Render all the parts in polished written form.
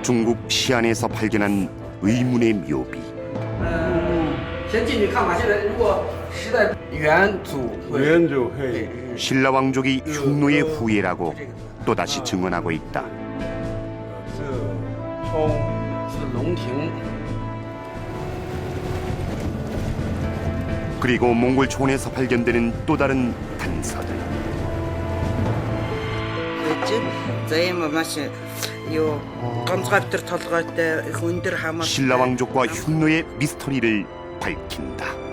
중국 시안에서 발견한 의문의 묘비. 신라 왕족이 흉노의 후예라고 또다시 증언하고 있다. 그리고 몽골 초원에서 발견되는 또 다른 단서들. 신라 왕족과 흉노의 미스터리를 밝힌다.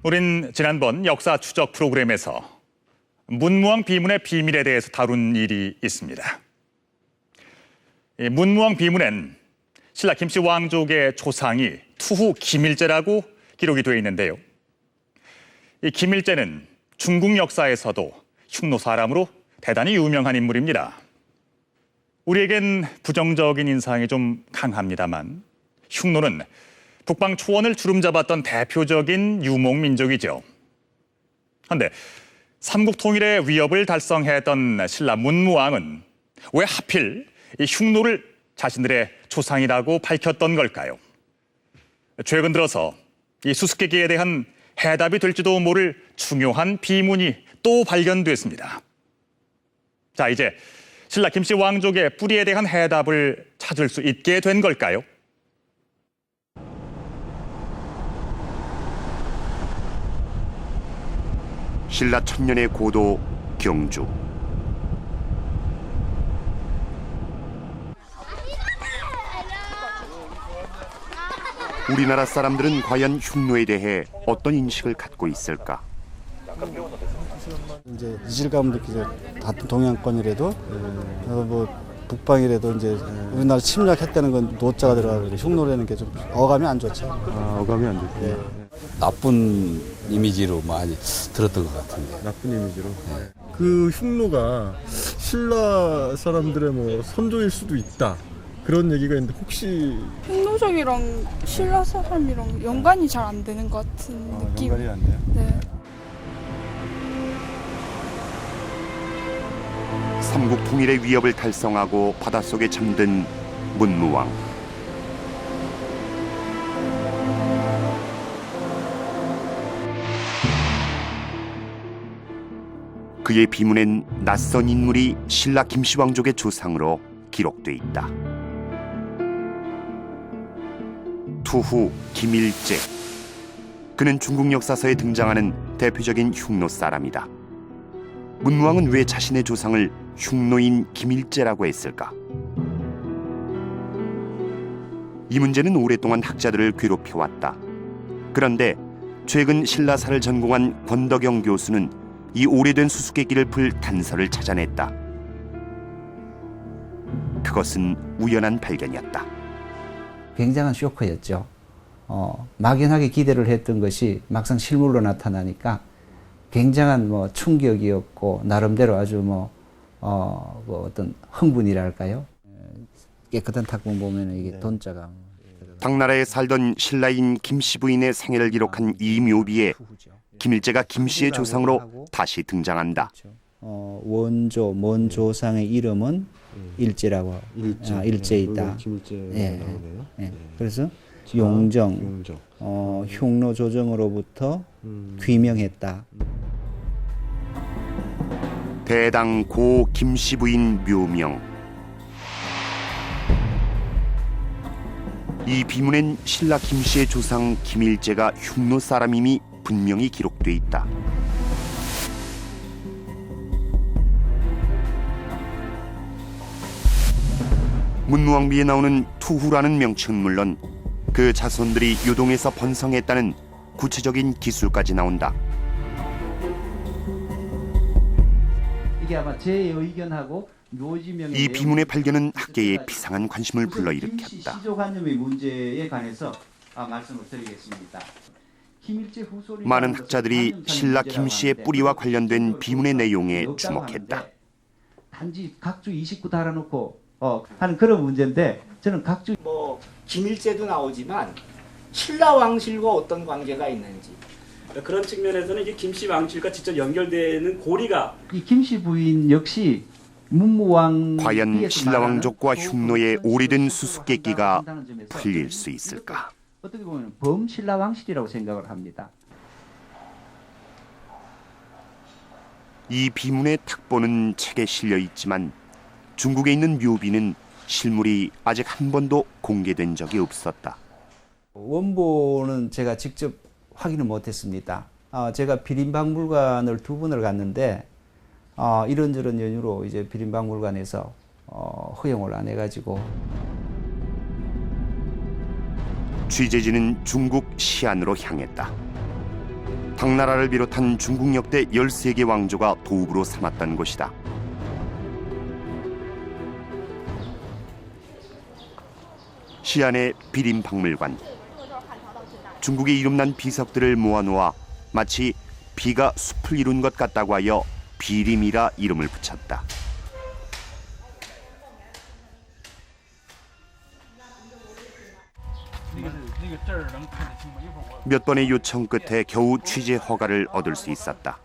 우린 지난번 역사 추적 프로그램에서 문무왕 비문의 비밀에 대해서 다룬 일이 있습니다. 이 문무왕 비문엔 신라 김씨 왕족의 조상이 투후 김일제라고 기록이 되어 있는데요. 이 김일제는 중국 역사에서도 흉노 사람으로 대단히 유명한 인물입니다. 우리에겐 부정적인 인상이 좀 강합니다만 흉노는 북방 초원을 주름잡았던 대표적인 유목민족이죠. 그런데 삼국 통일의 위협을 달성했던 신라 문무왕은 왜 하필 이 흉노를 자신들의 조상이라고 밝혔던 걸까요? 최근 들어서 이 수수께끼에 대한 해답이 될지도 모를 중요한 비문이 또 발견됐습니다. 자, 이제 신라 김씨 왕족의 뿌리에 대한 해답을 찾을 수 있게 된 걸까요? 신라 천년의 고도 경주. 우리나라 사람들은 과연 흉노에 대해 어떤 인식을 갖고 있을까? 이제 이질감도 같은 동양권이라도 뭐 북방이라도 이제 우리나라 침략했다는 건 노자가 들어가고 흉노라는 게 좀 어감이 안 좋죠. 어감이 안 좋죠. 네. 나쁜 이미지로 많이 들었던 것 같은데. 나쁜 이미지로. 네. 그 흉노가 신라 사람들의 뭐 선조일 수도 있다. 그런 얘기가 있는데 혹시 흉노족이랑 신라 사람이랑 연관이 잘 안 되는 것 같은 느낌. 연관이 안 돼요? 네. 삼국 통일의 위협을 달성하고 바닷속에 잠든 문무왕. 그의 비문엔 낯선 인물이 신라 김씨 왕족의 조상으로 기록돼 있다. 투후 김일제. 그는 중국 역사서에 등장하는 대표적인 흉노 사람이다. 문무왕은 왜 자신의 조상을 흉노인 김일제라고 했을까? 이 문제는 오랫동안 학자들을 괴롭혀왔다. 그런데 최근 신라사를 전공한 권덕영 교수는 이 오래된 수수께끼를 풀 단서를 찾아냈다. 그것은 우연한 발견이었다. 굉장한 쇼크였죠. 막연하게 기대를 했던 것이 막상 실물로 나타나니까 굉장한 충격이었고 나름대로 아주 어떤 흥분이랄까요? 깨끗한 탁본 보면 이게 돈자가 당나라에 살던 신라인 김씨 부인의 생애를 기록한 이 묘비에 김일제가 김씨의 조상으로 다시 등장한다. 원조, 먼 조상의 이름은 일제라고 일제이다. 예. 그래서 용정, 흉노 조정으로부터 귀명했다. 대당 고 김씨 부인 묘명. 이 비문엔 신라 김씨의 조상 김일제가 흉노 사람임이 분명히 기록돼 있다. 문무왕비에 나오는 투후라는 명칭은 물론 그 자손들이 요동에서 번성했다는 구체적인 기술까지 나온다. 이게 아마 제 의견하고 묘지명의 이 비문의 발견은 학계에 비상한 관심을 불러일으켰다. 시조관념의 문제에 관해서 말씀을 드리겠습니다. 많은 학자들이 신라 김씨의 뿌리와 관련된 비문의 내용에 주목했다. 단지 각주 29 달아놓고 하는 그런 문제인데 저는 각주 뭐 김일제도 나오지만 신라 왕실과 어떤 관계가 있는지 그런 측면에서는 이게 김씨 왕실과 직접 연결되는 고리가 이 김씨 부인 역시 문무왕 과연 신라 왕족과 흉노의 오래된 수수께끼가 풀릴 수 있을까? 어떻게 보면 범신라 왕실이라고 생각을 합니다. 이 비문의 탁본은 책에 실려 있지만 중국에 있는 묘비는 실물이 아직 한 번도 공개된 적이 없었다. 원본은 제가 직접 확인을 못했습니다. 제가 비린박물관을 2번을 갔는데 이런저런 연유로 이제 비린박물관에서 허용을 안 해가지고 취재진은 중국 시안으로 향했다. 당나라를 비롯한 중국 역대 13개 왕조가 도읍으로 삼았던 곳이다. 시안의 비린박물관. 중국의 이름난 비석들을 모아놓아 마치 비가 숲을 이룬 것 같다고 하여 비림이라 이름을 붙였다. 몇 번의 요청 끝에 겨우 취재 허가를 얻을 수 있었다.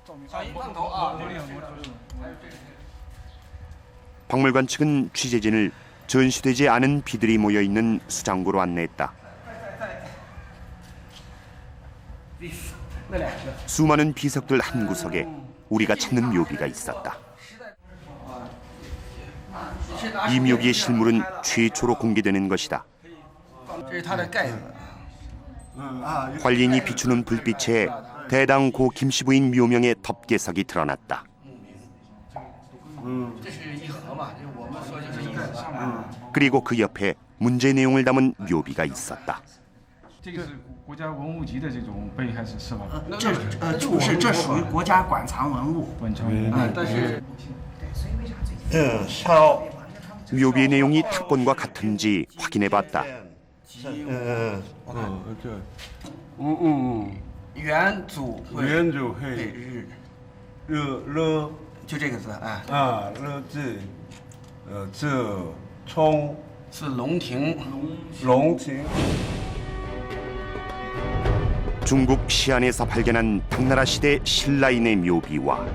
박물관 측은 취재진을 전시되지 않은 비들이 모여있는 수장고로 안내했다. 수많은 비석들 한 구석에 우리가 찾는 묘비가 있었다. 이 묘비의 실물은 최초로 공개되는 것이다. 활린이 비추는 불빛에 대당 고 김씨 부인 묘명의 덮개석이 드러났다. 그리고 그 옆에 문제 내용을 담은 묘비가 있었다. 묘비의 내용이 탁본과 같은지 확인해봤다. 元祖会日就这个字了字这冲是龙庭 중국 시안에서 발견한 당나라 시대 신라인의 묘비와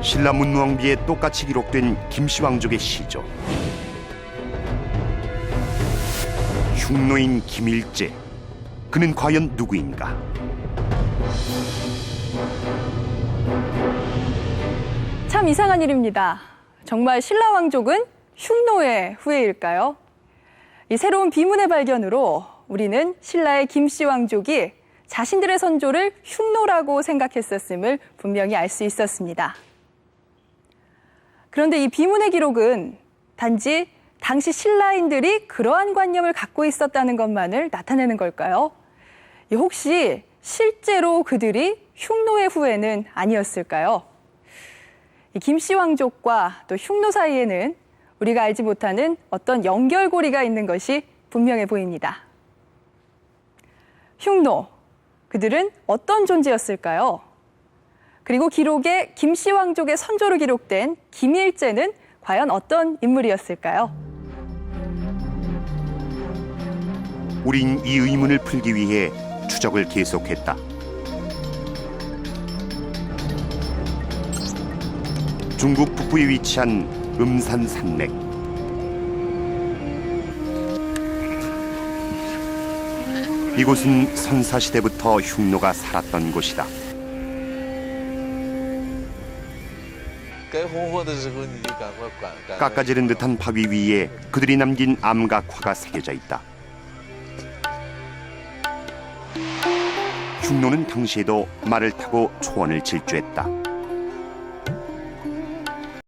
신라 문무왕비에 똑같이 기록된 김씨 왕족의 시조, 흉노인 김일제, 그는 과연 누구인가? 참 이상한 일입니다. 정말 신라 왕족은 흉노의 후예일까요? 이 새로운 비문의 발견으로 우리는 신라의 김씨 왕족이 자신들의 선조를 흉노라고 생각했었음을 분명히 알 수 있었습니다. 그런데 이 비문의 기록은 단지 당시 신라인들이 그러한 관념을 갖고 있었다는 것만을 나타내는 걸까요? 혹시 실제로 그들이 흉노의 후예는 아니었을까요? 이 김씨 왕족과 또 흉노 사이에는 우리가 알지 못하는 어떤 연결고리가 있는 것이 분명해 보입니다. 흉노, 그들은 어떤 존재였을까요? 그리고 기록에 김씨 왕족의 선조로 기록된 김일제는 과연 어떤 인물이었을까요? 우린 이 의문을 풀기 위해 추적을 계속했다. 중국 북부에 위치한 음산 산맥. 이곳은 선사시대부터 흉노가 살았던 곳이다. 깎아지른 듯한 바위 위에 그들이 남긴 암각화가 새겨져 있다. 흉노는 당시에도 말을 타고 초원을 질주했다.